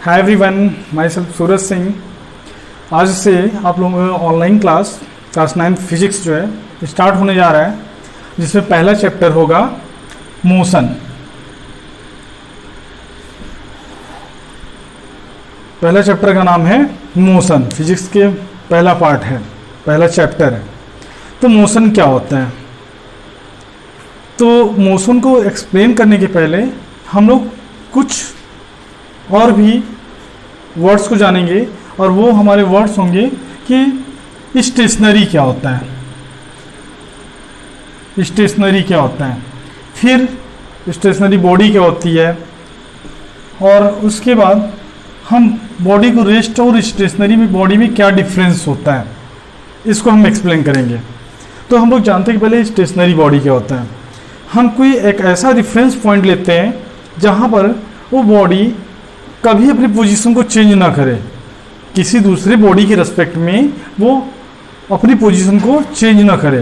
Hi everyone, my self Suraj Singh. आज से आप लोगों का ऑनलाइन क्लास 9 फिजिक्स जो है स्टार्ट होने जा रहा है, जिसमें पहला चैप्टर होगा मोशन। पहला चैप्टर का नाम है मोशन, फिजिक्स के पहला पार्ट है, पहला चैप्टर है। तो मोशन क्या होता है? तो मोशन को एक्सप्लेन करने के पहले हम लोग कुछ और भी वर्ड्स को जानेंगे, और वो हमारे वर्ड्स होंगे कि स्टेशनरी क्या होता है, स्टेशनरी क्या होता है, फिर स्टेशनरी बॉडी क्या होती है, और उसके बाद हम बॉडी को रेस्ट और स्टेशनरी में बॉडी में क्या डिफरेंस होता है, इसको हम एक्सप्लेन करेंगे। तो हम लोग जानते हैं कि पहले स्टेशनरी बॉडी क्या होता है। हम कोई एक ऐसा रेफरेंस पॉइंट लेते हैं जहाँ पर वो बॉडी कभी अपनी पोजीशन को चेंज ना करे, किसी दूसरे बॉडी के रेस्पेक्ट में वो अपनी पोजीशन को चेंज ना करे।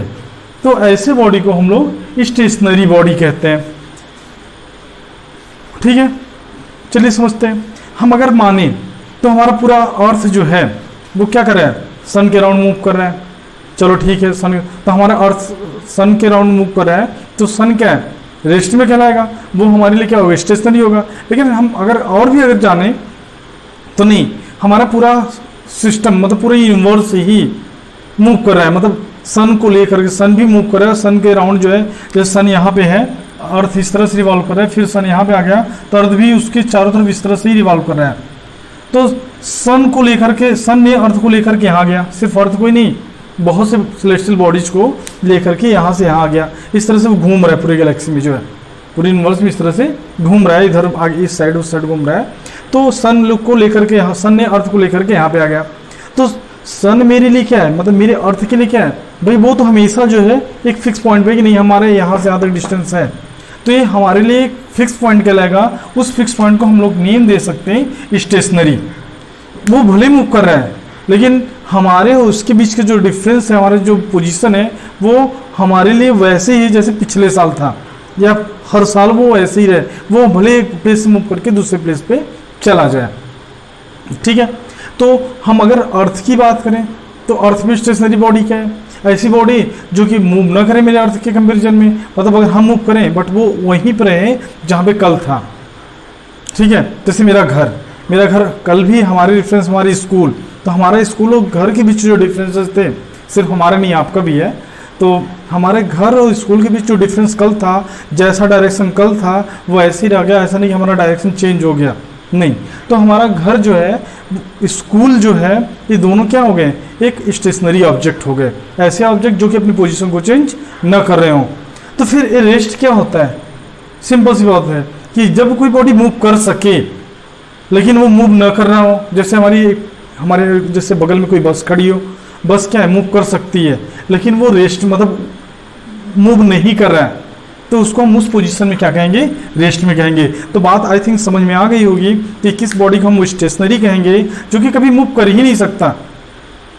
तो ऐसे बॉडी को हम लोग स्टेशनरी बॉडी कहते हैं। ठीक है, चलिए समझते हैं। हम अगर माने तो हमारा पूरा अर्थ जो है वो क्या कर रहा है, सन के राउंड मूव कर रहा है। चलो ठीक है, सन, तो हमारा अर्थ सन के राउंड मूव कर रहा है, तो सन क्या है, रेस्ट में कहलाएगा, वो हमारे लिए क्या होगा, स्टेशनरी होगा। लेकिन हम अगर जाने तो नहीं, हमारा पूरा सिस्टम मतलब पूरा यूनिवर्स ही मूव कर रहा है, मतलब सन को लेकर के सन भी मूव कर रहा है। सन के राउंड जो है, जैसे सन यहाँ पे है, अर्थ इस तरह से रिवॉल्व कर रहा है, फिर सन यहाँ पे आ गया तो अर्थ भी उसके चारों तरफ इस तरह से ही रिवॉल्व कर रहा है। तो सन को लेकर के, सन ने अर्थ को लेकर के यहाँ गया, सिर्फ अर्थ को ही नहीं, बहुत से सेलेस्टियल बॉडीज को लेकर के यहाँ से यहाँ आ गया। इस तरह से वो घूम रहा है पूरे गैलेक्सी में, जो है पूरे यूनिवर्स में इस तरह से घूम रहा है, इधर आगे इस साइड उस साइड घूम रहा है। तो सन लोग को लेकर के यहाँ, सन ने अर्थ को लेकर के यहाँ पे आ गया। तो सन मेरे लिए क्या है, मतलब मेरे अर्थ के लिए क्या है भाई, वो तो हमेशा जो है एक फिक्स पॉइंट पे कि नहीं, हमारे यहाँ से यहाँ तक डिस्टेंस है, तो ये हमारे लिए एक फिक्स पॉइंट कहलाएगा। उस फिक्स पॉइंट को हम लोग नेम दे सकते हैं स्टेशनरी। वो भले मूव कर रहा है, लेकिन हमारे उसके बीच के जो डिफरेंस है, हमारे जो पोजीशन है, वो हमारे लिए वैसे ही जैसे पिछले साल था, या हर साल वो ऐसे ही रहे, वो भले एक प्लेस से मूव करके दूसरे प्लेस पे चला जाए। ठीक है, तो हम अगर अर्थ की बात करें तो अर्थ में स्टेशनरी बॉडी क्या है, ऐसी बॉडी जो कि मूव ना करे मेरे अर्थ के कंपेरिजन में, मतलब अगर हम मूव करें बट वो वहीं पर रहे जहाँ पे कल था। ठीक है, जैसे मेरा घर कल भी हमारे रेफरेंस, हमारी स्कूल, तो हमारा स्कूल और घर के बीच जो डिफरेंसेस थे, सिर्फ हमारा नहीं आपका भी है, तो हमारे घर और स्कूल के बीच जो डिफरेंस कल था, जैसा डायरेक्शन कल था वो ऐसे ही रह गया, ऐसा नहीं कि हमारा डायरेक्शन चेंज हो गया, नहीं। तो हमारा घर जो है, स्कूल जो है, ये दोनों क्या हो गए, एक स्टेशनरी ऑब्जेक्ट हो गए, ऐसे ऑब्जेक्ट जो कि अपनी पोजीशन को चेंज न कर रहे हों। तो फिर ये रेस्ट क्या होता है, सिंपल सी बात है कि जब कोई बॉडी मूव कर सके लेकिन वो मूव न कर रहा हो, जैसे हमारे जैसे बगल में कोई बस खड़ी हो, बस क्या है, मूव कर सकती है, लेकिन वो रेस्ट मतलब मूव नहीं कर रहा है, तो उसको हम उस पोजीशन में क्या कहेंगे, रेस्ट में कहेंगे। तो बात आई थिंक समझ में आ गई होगी कि किस बॉडी को हम स्टेशनरी कहेंगे, जो कि कभी मूव कर ही नहीं सकता।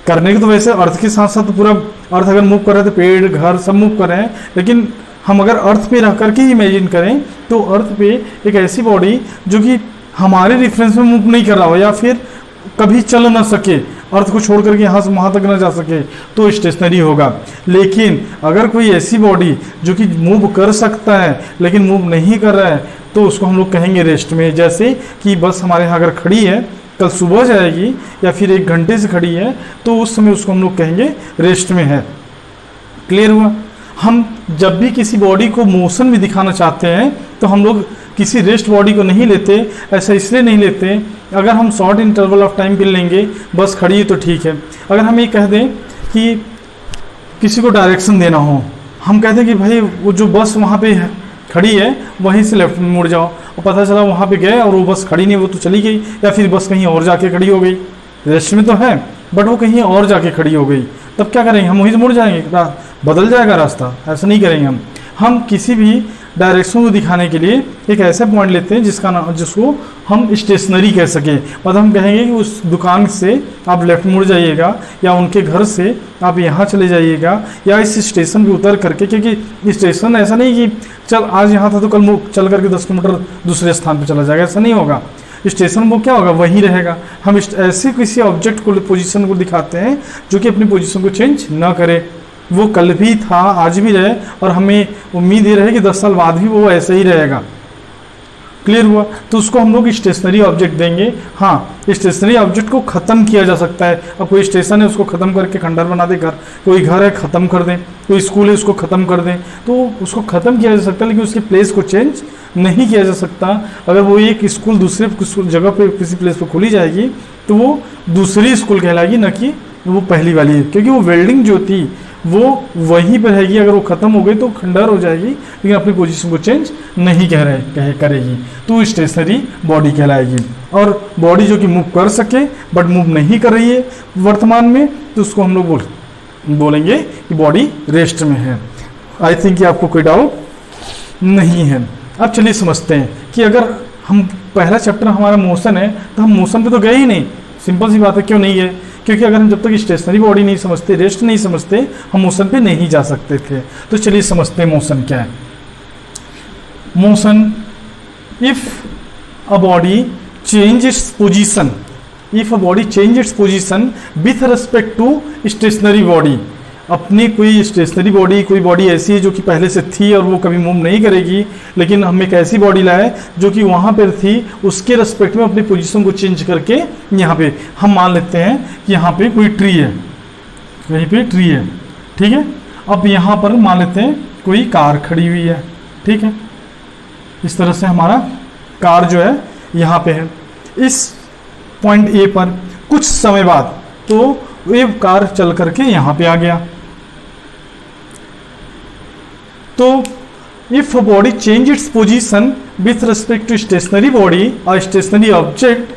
करने के तो वैसे अर्थ के साथ साथ पूरा अर्थ अगर मूव कर रहे हैं तो पेड़ घर सब मूव कर रहे हैं, लेकिन हम अगर अर्थ पे रह करके इमेजिन करें तो अर्थ पे एक ऐसी बॉडी जो कि हमारे रेफरेंस में मूव नहीं कर रहा हो, या फिर कभी चल ना सके, अर्थ को छोड़ करके यहाँ से वहाँ तक ना जा सके, तो स्टेशनरी होगा। लेकिन अगर कोई ऐसी बॉडी जो कि मूव कर सकता है लेकिन मूव नहीं कर रहा है, तो उसको हम लोग कहेंगे रेस्ट में। जैसे कि बस हमारे यहाँ अगर खड़ी है, कल सुबह जाएगी या फिर 1 घंटे से खड़ी है, तो उस समय उसको हम लोग कहेंगे रेस्ट में है। क्लियर हुआ? हम जब भी किसी बॉडी को मोशन में दिखाना चाहते हैं तो हम लोग किसी रेस्ट बॉडी को नहीं लेते। ऐसा इसलिए नहीं लेते, अगर हम शॉर्ट इंटरवल ऑफ टाइम पे लेंगे, बस खड़ी है तो ठीक है। अगर हम ये कह दें कि किसी को डायरेक्शन देना हो, हम कहते हैं कि भाई वो जो बस वहाँ पे खड़ी है वहीं से लेफ्ट में मुड़ जाओ, और पता चला वहाँ पे गए और वो बस खड़ी नहीं, वो तो चली गई, या फिर बस कहीं और जाके खड़ी हो गई, रेस्ट में तो है बट वो कहीं और जाके खड़ी हो गई, तब क्या करेंगे, हम वहीं से मुड़ जाएंगे, बदल जाएगा रास्ता, ऐसा नहीं करेंगे हम किसी भी डायरेक्शन को दिखाने के लिए एक ऐसा पॉइंट लेते हैं जिसको हम स्टेशनरी कह सकें। मतलब हम कहेंगे कि उस दुकान से आप लेफ्ट मुड़ जाइएगा, या उनके घर से आप यहाँ चले जाइएगा, या इस स्टेशन पे उतर करके, क्योंकि स्टेशन ऐसा नहीं कि चल आज यहाँ था तो कल चल करके 10 किलोमीटर दूसरे स्थान पर चला जाएगा, ऐसा नहीं होगा। स्टेशन वो क्या होगा, वही रहेगा। हम ऐसे किसी ऑब्जेक्ट को, पोजीशन को दिखाते हैं जो कि अपनी पोजीशन को चेंज ना करे, वो कल भी था आज भी रहे और हमें उम्मीद ये रहे कि 10 साल बाद भी वो ऐसे ही रहेगा। क्लियर हुआ? तो उसको हम लोग स्टेशनरी ऑब्जेक्ट देंगे। हाँ, स्टेशनरी ऑब्जेक्ट को ख़त्म किया जा सकता है। अब कोई स्टेशन है उसको ख़त्म करके खंडर बना दे, घर कोई घर है ख़त्म कर दें, कोई स्कूल है उसको ख़त्म कर दें, तो उसको ख़त्म किया जा सकता है, लेकिन उसकी प्लेस को चेंज नहीं किया जा सकता। अगर वो एक स्कूल दूसरे जगह पे किसी प्लेस पर खोली जाएगी तो वो दूसरी स्कूल कहलाएगी, न कि वो पहली वाली है, क्योंकि वो बिल्डिंग जो थी वो वहीं पर रहेगी। अगर वो ख़त्म हो गई तो खंडर हो जाएगी, लेकिन अपनी पोजीशन को चेंज नहीं करेगी, तो स्टेशनरी बॉडी कहलाएगी। और बॉडी जो कि मूव कर सके बट मूव नहीं कर रही है वर्तमान में, तो उसको हम लोग बोलेंगे कि बॉडी रेस्ट में है। आई थिंक कि आपको कोई डाउट नहीं है। अब चलिए समझते हैं कि अगर हम पहला चैप्टर हमारा मोशन है तो हम मोशन पे तो गए ही नहीं। सिंपल सी बात है, क्यों नहीं है? क्योंकि अगर हम जब तक स्टेशनरी बॉडी नहीं समझते, रेस्ट नहीं समझते, हम मोशन पे नहीं जा सकते थे। तो चलिए समझते हैं मोशन क्या है। Motion, if a body change its position, if a body change its position with respect to stationary body, अपनी कोई स्टेशनरी बॉडी, कोई बॉडी ऐसी है जो कि पहले से थी और वो कभी मूव नहीं करेगी, लेकिन हम एक ऐसी बॉडी लाए जो कि वहाँ पर थी, उसके रेस्पेक्ट में अपनी पोजीशन को चेंज करके यहाँ पे हम मान लेते हैं कि यहाँ पे कोई ट्री है, कहीं पे ट्री है, ठीक है। अब यहाँ पर मान लेते हैं कोई कार खड़ी हुई है, ठीक है। इस तरह से हमारा कार जो है यहाँ पे है। इस पॉइंट ए पर कुछ समय बाद तो ये कार चल करके यहाँ पे आ गया। तो if a body change its position with respect to stationary body और stationary object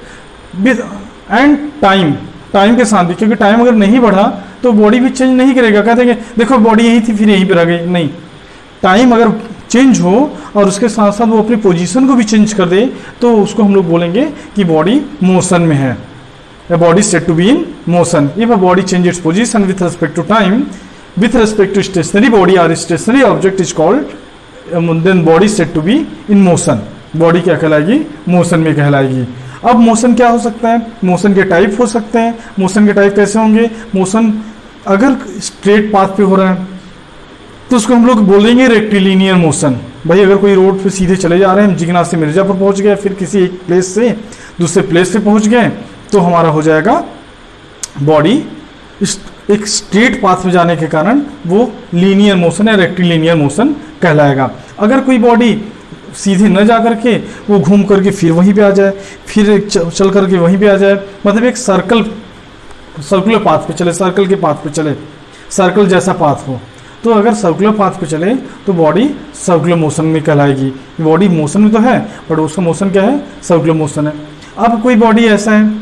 with and time के साथ भी, क्योंकि टाइम अगर नहीं बढ़ा तो बॉडी भी चेंज नहीं करेगा। कहते हैं कि देखो बॉडी यही थी फिर यहीं पर आ गई, नहीं, टाइम अगर चेंज हो और उसके साथ साथ वो अपनी पोजीशन को भी चेंज कर दे तो उसको हम लोग बोलेंगे कि बॉडी मोशन में है। A body is said to be in motion if a body changes its position with respect to time, with respect to stationary body or stationary object is called, then body is said to be in motion. Body क्या कहलाएगी? Motion में कहलाएगी। अब motion क्या हो सकता है? Motion के टाइप हो सकते हैं। मोशन के टाइप कैसे होंगे? मोशन अगर स्ट्रेट पाथ पे हो रहा है तो उसको हम लोग बोलेंगे रेक्टिलिनियर मोशन। भाई अगर कोई रोड पे सीधे चले जा रहे हैं, हम जिगना से मिर्जापुर पहुंच गए, फिर किसी एक प्लेस से दूसरे प्लेस पे पहुंच गए, तो हमारा हो जाएगा बॉडी एक स्ट्रेट पाथ में जाने के कारण वो लीनियर मोशन या रेक्टिलिनियर मोशन कहलाएगा। अगर कोई बॉडी सीधे न जा करके वो घूम करके फिर वहीं पे आ जाए, फिर चल करके वहीं पे आ जाए, मतलब एक सर्कुलर पाथ पे चले, सर्कल के पाथ पे चले, सर्कल जैसा पाथ हो, तो अगर सर्कुलर पाथ पे चले तो बॉडी सर्कुलर मोशन में कहलाएगी। बॉडी मोशन में तो है बट उसका मोशन क्या है? सर्कुलर मोशन है। अब कोई बॉडी ऐसा है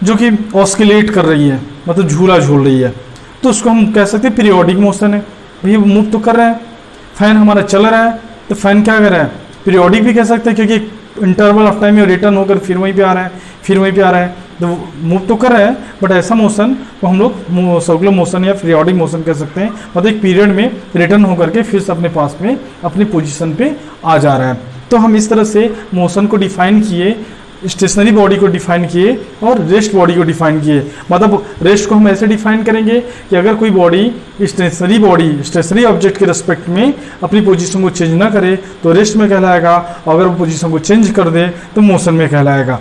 जो कि ऑस्किलेट कर रही है, मतलब झूला झूल रही है, तो उसको हम कह सकते हैं पीरियोडिक मोशन है। भैया मूव तो कर रहा है, फैन हमारा चल रहा है, तो फैन क्या कर रहा है? पीरियोडिक भी कह सकते हैं, क्योंकि इंटरवल ऑफ टाइम में रिटर्न होकर फिर वहीं पे आ रहा है, फिर वहीं पे आ रहा है, तो मूव तो कर रहा है, बट ऐसा मोशन को हम लोग सर्कुलर मोशन या पीरियोडिक मोशन कह सकते हैं। मतलब एक पीरियड में रिटर्न होकर के फिर से अपने पास में अपनी पोजीशन पे आ जा रहा है। तो हम इस तरह से मोशन को डिफाइन किए, स्टेशनरी बॉडी को डिफाइन किए और रेस्ट बॉडी को डिफाइन किए। मतलब रेस्ट को हम ऐसे डिफाइन करेंगे कि अगर कोई बॉडी स्टेशनरी ऑब्जेक्ट के रेस्पेक्ट में अपनी पोजीशन को चेंज ना करे तो रेस्ट में कहलाएगा, और अगर वो पोजीशन को चेंज कर दे तो मोशन में कहलाएगा।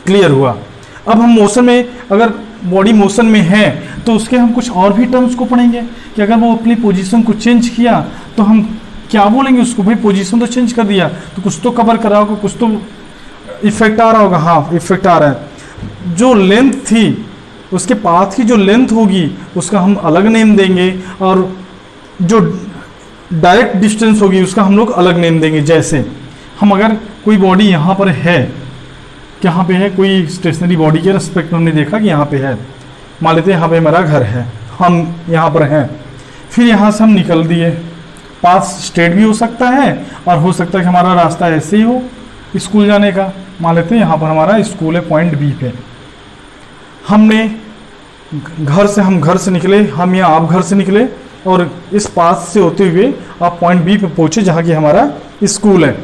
क्लियर हुआ? अब हम मोशन में, अगर बॉडी मोशन में है तो उसके हम कुछ और भी टर्म्स को पढ़ेंगे कि अगर वो अपनी पोजीशन को चेंज किया तो हम क्या बोलेंगे उसको? भाई पोजीशन तो चेंज कर दिया तो कुछ तो कवर करा होगा, कुछ तो इफेक्ट आ रहा होगा। हाँ, इफेक्ट आ रहा है। जो लेंथ थी उसके पाथ की जो लेंथ होगी उसका हम अलग नेम देंगे, और जो डायरेक्ट डिस्टेंस होगी उसका हम लोग अलग नेम देंगे। जैसे हम अगर कोई बॉडी यहाँ पर है, यहाँ पे है कोई स्टेशनरी बॉडी के रेस्पेक्ट में हमने देखा कि यहाँ पे है, मान लेते हैं यहाँ पे हमारा घर है, हम यहाँ पर हैं, फिर यहाँ से हम निकल दिए, पाथ स्ट्रेट भी हो सकता है और हो सकता है कि हमारा रास्ता ऐसे ही हो स्कूल जाने का। मान लेते हैं यहाँ पर हमारा स्कूल है पॉइंट बी पे, हमने हम घर से निकले, हम या आप घर से निकले और इस पाथ से होते हुए आप पॉइंट बी पे पहुँचे जहाँ की हमारा स्कूल है।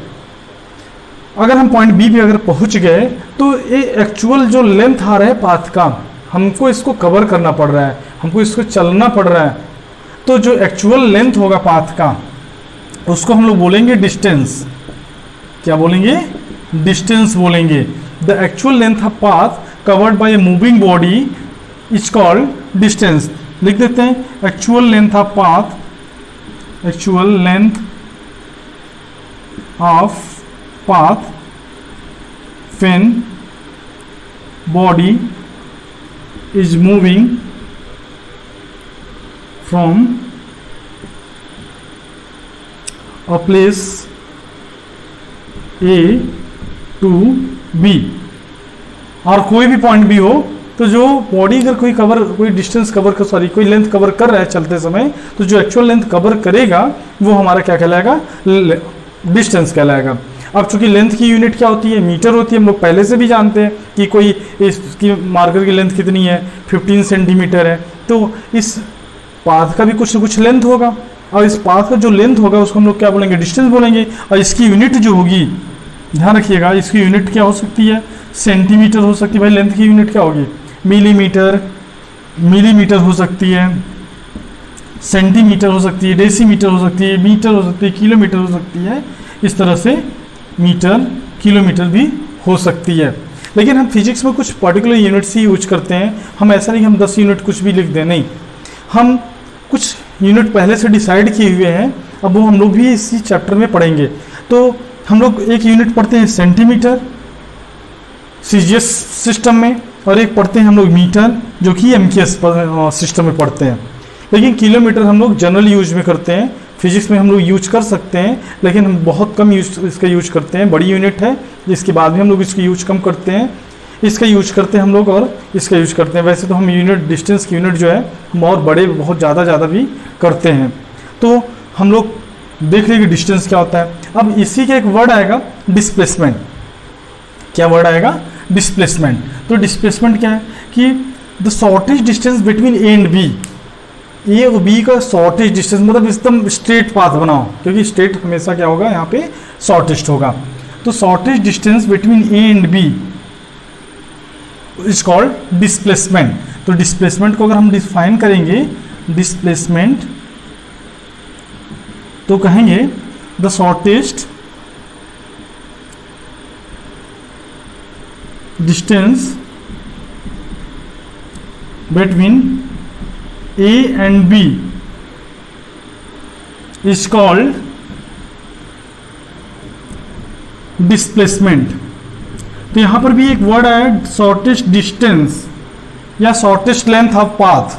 अगर हम पॉइंट बी पे अगर पहुंच गए तो ये एक्चुअल जो लेंथ आ रहा है पाथ का, हमको इसको कवर करना पड़ रहा है, हमको इसको चलना पड़ रहा है, तो जो एक्चुअल लेंथ होगा पाथ का उसको हम लोग बोलेंगे डिस्टेंस। क्या बोलेंगे? डिस्टेंस बोलेंगे। The actual length of path covered by a moving body is called distance. लिख देते हैं actual length of path, actual length of path when body is moving from a place A to B, और कोई भी point भी हो तो जो बॉडी अगर कोई डिस्टेंस कवर कर, सॉरी कोई लेंथ कवर कर रहा है चलते समय, तो जो एक्चुअल लेंथ कवर करेगा वो हमारा क्या कहलाएगा? डिस्टेंस कहलाएगा। अब चूंकि लेंथ की यूनिट क्या होती है? मीटर होती है। हम लोग पहले से भी जानते हैं कि कोई इसकी मार्कर की लेंथ कितनी है, 15 सेंटीमीटर है, तो इस पाथ का भी कुछ ना कुछ लेंथ होगा, और इस पाथ का जो लेंथ होगा उसको हम लोग क्या बोलेंगे? डिस्टेंस बोलेंगे। और इसकी यूनिट जो होगी, ध्यान रखिएगा, इसकी यूनिट क्या हो सकती है? सेंटीमीटर हो सकती है। भाई लेंथ की यूनिट क्या होगी? मिलीमीटर हो सकती है, सेंटीमीटर हो सकती है, डेसीमीटर हो सकती है, मीटर हो सकती है, किलोमीटर हो सकती है, इस तरह से मीटर, किलोमीटर भी हो सकती है। लेकिन हम फिजिक्स में कुछ पर्टिकुलर यूनिट्स ही यूज करते हैं। हम ऐसा नहीं कि हम 10 यूनिट कुछ भी लिख दें, नहीं, हम कुछ यूनिट पहले से डिसाइड किए हुए हैं, अब वो हम लोग भी इसी चैप्टर में पढ़ेंगे। तो हम लोग एक यूनिट पढ़ते हैं सेंटीमीटर सीजीएस सिस्टम में, और एक पढ़ते हैं हम लोग मीटर जो कि एमकेएस सिस्टम में पढ़ते हैं। लेकिन किलोमीटर हम लोग जनरल यूज में करते हैं, फिजिक्स में हम लोग यूज कर सकते हैं, लेकिन हम बहुत कम इसका यूज करते हैं। बड़ी यूनिट है, इसके बाद भी हम लोग इसका यूज कम करते हैं, इसका यूज करते हैं हम लोग और इसका यूज करते हैं। वैसे तो हम यूनिट, डिस्टेंस की यूनिट जो है बहुत बड़े, बहुत ज़्यादा भी करते हैं। तो हम लोग देख लेंगे डिस्टेंस क्या होता है। अब इसी का एक वर्ड आएगा डिस्प्लेसमेंट। क्या वर्ड आएगा? डिस्प्लेसमेंट। तो डिस्प्लेसमेंट क्या है कि the shortest distance between A and B, A और बी का शॉर्टेस्ट डिस्टेंस, मतलब एकदम स्ट्रेट पाथ बनाओ, क्योंकि स्ट्रेट हमेशा क्या होगा? यहाँ पे शॉर्टेस्ट होगा। तो shortest distance between A and B is called displacement. तो डिस्प्लेसमेंट को अगर हम डिफाइन करेंगे, डिस्प्लेसमेंट तो कहेंगे the shortest distance between A and B is called displacement। तो यहां पर भी एक वर्ड आया शॉर्टेस्ट डिस्टेंस या शॉर्टेस्ट लेंथ ऑफ पाथ,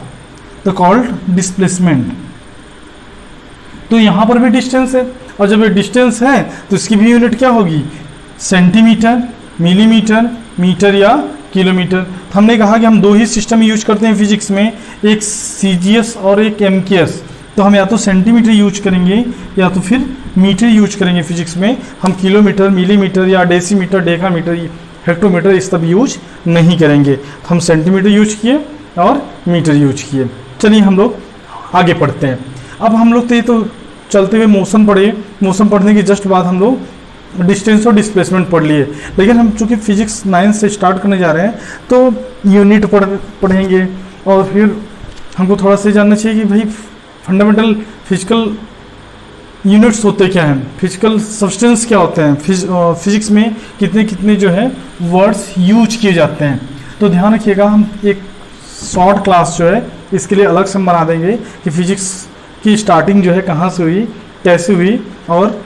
तो कॉल्ड डिस्प्लेसमेंट। तो यहां पर भी डिस्टेंस है, और जब ये डिस्टेंस है तो इसकी भी यूनिट क्या होगी? सेंटीमीटर, मिलीमीटर, मीटर या किलोमीटर। हमने कहा कि हम दो ही सिस्टम यूज करते हैं फिजिक्स में, एक सीजीएस और एक एमकेएस। तो हम या तो सेंटीमीटर यूज करेंगे या तो फिर मीटर यूज करेंगे फिजिक्स में। हम किलोमीटर, मिलीमीटर या डेसीमीटर, डेकामीटर, हेक्टोमीटर इस सब यूज नहीं करेंगे। हम सेंटीमीटर यूज किए और मीटर यूज किए। चलिए हम लोग आगे पढ़ते हैं। अब हम लोग तो चलते हुए मोशन पढ़े, मोशन पढ़ने के जस्ट बाद हम लोग डिस्टेंस और डिस्प्लेसमेंट पढ़ लिए। लेकिन हम चूँकि फिजिक्स 9 से स्टार्ट करने जा रहे हैं तो यूनिट पढ़ेंगे, और फिर हमको थोड़ा सा जानना चाहिए कि भाई फंडामेंटल फिजिकल यूनिट्स होते क्या हैं, फिजिकल सब्सटेंस क्या होते हैं, फिजिक्स में कितने कितने जो है वर्ड्स यूज किए जाते हैं। तो ध्यान रखिएगा, हम एक शॉर्ट क्लास जो है इसके लिए अलग से हम बना देंगे कि फिजिक्स की स्टार्टिंग जो है कहाँ से हुई, कैसे हुई, और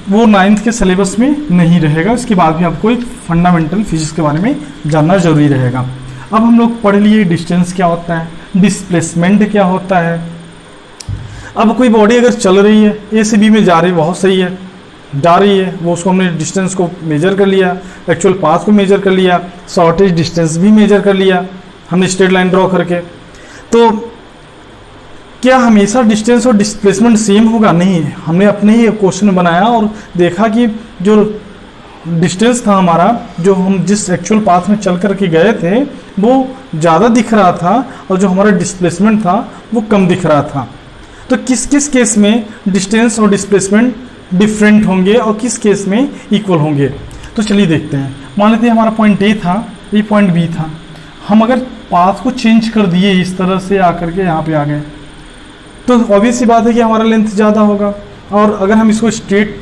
वो 9th के सिलेबस में नहीं रहेगा। उसके बाद भी आपको एक फंडामेंटल फिजिक्स के बारे में जानना जरूरी रहेगा। अब हम लोग पढ़ लिए डिस्टेंस क्या होता है, डिस्प्लेसमेंट क्या होता है। अब कोई बॉडी अगर चल रही है, ए से बी में जा रही है, बहुत सही है, जा रही है, वो उसको हमने डिस्टेंस को मेजर कर लिया, एक्चुअल पाथ को मेजर कर लिया, शॉर्टेज डिस्टेंस भी मेजर कर लिया हमने स्ट्रेट लाइन ड्रॉ करके। तो क्या हमेशा डिस्टेंस और डिस्प्लेसमेंट सेम होगा? नहीं, हमने अपने ही क्वेश्चन बनाया और देखा कि जो डिस्टेंस था हमारा, जो हम जिस एक्चुअल पाथ में चल कर के गए थे वो ज़्यादा दिख रहा था, और जो हमारा डिस्प्लेसमेंट था वो कम दिख रहा था। तो किस किस केस में डिस्टेंस और डिस्प्लेसमेंट डिफरेंट होंगे और किस केस में इक्वल होंगे। तो चलिए देखते हैं। मान लेते हैं हमारा पॉइंट ए था, ये पॉइंट बी था। हम अगर पाथ को चेंज कर दिए, इस तरह से आकर के यहाँ पे आ गए, तो ऑब्वियस सी बात है कि हमारा लेंथ ज़्यादा होगा। और अगर हम इसको स्ट्रेट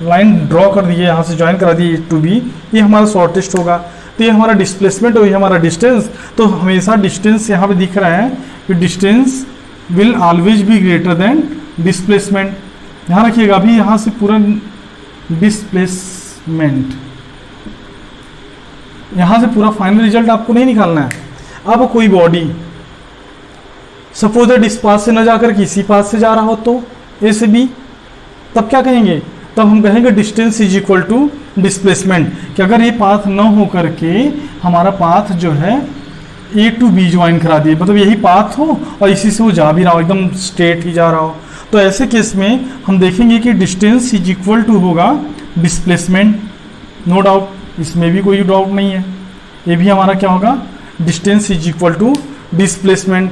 लाइन ड्रॉ कर दिए, यहाँ से ज्वाइन करा दिए टू बी, ये हमारा शॉर्टेस्ट होगा। तो ये हमारा डिस्प्लेसमेंट और ये हमारा डिस्टेंस। तो हमेशा डिस्टेंस यहाँ पे दिख रहा है कि distance will always be greater than displacement. ध्यान रखिएगा, अभी यहाँ से पूरा डिस्प्लेसमेंट, यहाँ से पूरा फाइनल रिजल्ट आपको नहीं निकालना है। अब कोई बॉडी सपोज दैट इस पाथ से न जाकर किसी पाथ से जा रहा हो, तो ए से बी, तब क्या कहेंगे? तब हम कहेंगे distance is equal to displacement. कि अगर ये पाथ न हो करके हमारा पाथ जो है ए टू बी ज्वाइन करा दिए, मतलब यही पाथ हो और इसी से वो जा भी रहा हो, एकदम स्ट्रेट ही जा रहा हो, तो ऐसे केस में हम देखेंगे कि डिस्टेंस इज इक्वल टू होगा डिस्प्लेसमेंट। नो डाउट, इसमें भी कोई डाउट नहीं है। ये भी हमारा क्या होगा? Distance is equal to displacement,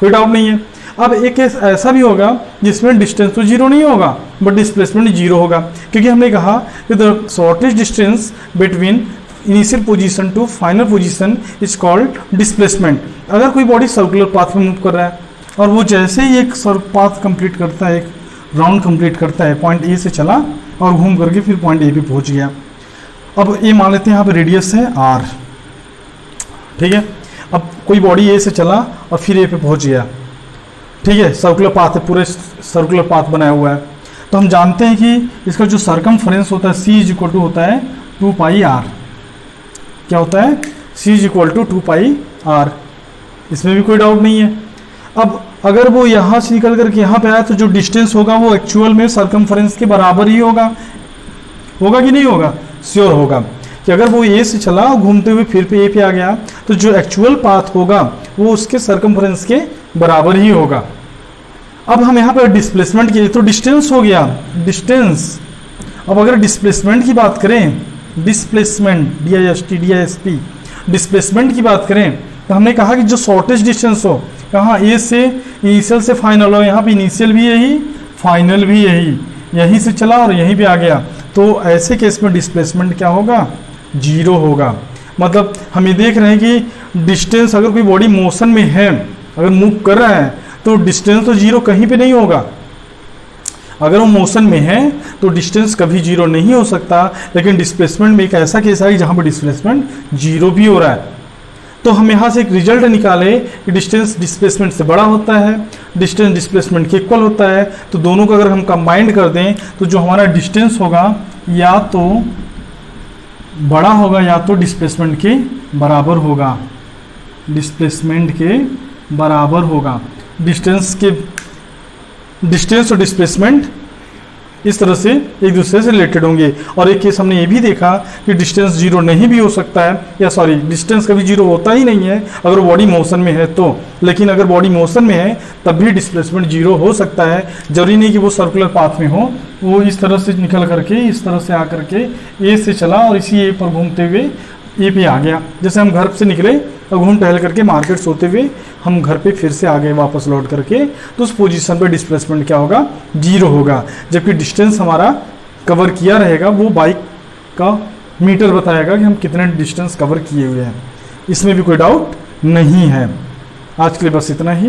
कोई डाउट नहीं है। अब एक केस ऐसा भी होगा जिसमें डिस्टेंस तो जीरो नहीं होगा बट डिस्प्लेसमेंट जीरो होगा, क्योंकि हमने कहा कि the shortest distance between initial position to final position is called displacement. अगर कोई बॉडी सर्कुलर पाथ में मूव कर रहा है और वो जैसे ही एक पाथ कंप्लीट करता है, एक राउंड कंप्लीट करता है, पॉइंट ए से चला और घूम करके फिर पॉइंट ए पे पहुंच गया। अब ये मान लेते हैं यहाँ पे रेडियस है आर, ठीक है। अब कोई बॉडी ए से चला और फिर ए पे पहुंच गया, ठीक है, सर्कुलर पाथ है, पूरे सर्कुलर पाथ बनाया हुआ है। तो हम जानते हैं कि इसका जो सरकमफ्रेंस होता है सी इज इक्वल टू होता है 2 पाई आर। क्या होता है? C is equal to 2 pi R, इसमें भी कोई डाउट नहीं है। अब अगर वो यहाँ से निकल करके यहाँ पे आया तो जो डिस्टेंस होगा वो एक्चुअल में सरकमफ्रेंस के बराबर ही होगा। होगा कि नहीं होगा? श्योर होगा कि अगर वो ए से चला घूमते हुए फिर पे ए पे आ गया तो जो एक्चुअल पाथ होगा वो उसके सरकमफ्रेंस के बराबर ही होगा। अब हम यहाँ पर डिस्प्लेसमेंट की, तो डिस्टेंस हो गया डिस्टेंस। अब अगर डिस्प्लेसमेंट की बात करें, डिस्प्लेसमेंट DISP डिस्प्लेसमेंट की बात करें तो हमने कहा कि जो शॉर्टेस्ट डिस्टेंस हो, कहाँ ए से इनिशियल से फाइनल हो, यहाँ पे इनिशियल भी यही फाइनल भी यही, यहीं से चला और यहीं पे आ गया, तो ऐसे केस में डिस्प्लेसमेंट क्या होगा? जीरो होगा। मतलब हम ये देख रहे हैं कि डिस्टेंस, अगर कोई बॉडी मोशन में है, अगर मूव कर रहा है तो डिस्टेंस तो जीरो कहीं पे नहीं होगा। अगर वो मोशन में है तो डिस्टेंस कभी जीरो नहीं हो सकता, लेकिन डिस्प्लेसमेंट में एक ऐसा केस है जहाँ पर डिस्प्लेसमेंट जीरो भी हो रहा है। तो हम यहाँ से एक रिजल्ट निकाले कि डिस्टेंस डिस्प्लेसमेंट से बड़ा होता है, डिस्टेंस डिस्प्लेसमेंट के इक्वल होता है। तो दोनों को अगर हम कंबाइंड कर दें तो जो हमारा डिस्टेंस होगा या तो बड़ा होगा या तो डिस्प्लेसमेंट के बराबर होगा, डिस्प्लेसमेंट के बराबर होगा। डिस्टेंस और डिस्प्लेसमेंट इस तरह से एक दूसरे से रिलेटेड होंगे। और एक केस हमने ये भी देखा कि डिस्टेंस जीरो नहीं भी हो सकता है, या सॉरी डिस्टेंस कभी जीरो होता ही नहीं है अगर बॉडी मोशन में है तो, लेकिन अगर बॉडी मोशन में है तब भी डिस्प्लेसमेंट जीरो हो सकता है। जरूरी नहीं कि वो सर्कुलर पाथ में हो, वो इस तरह से निकल करके इस तरह से आकर के ए से चला और इसी ए पर घूमते हुए ए पे आ गया। जैसे हम घर से निकले और घूम टहल करके मार्केट सोते हुए हम घर पे फिर से आ गए वापस लौट करके, तो उस पोजीशन पे डिस्प्लेसमेंट क्या होगा? जीरो होगा। जबकि डिस्टेंस हमारा कवर किया रहेगा, वो बाइक का मीटर बताएगा कि हम कितने डिस्टेंस कवर किए हुए हैं। इसमें भी कोई डाउट नहीं है। आज के लिए बस इतना ही।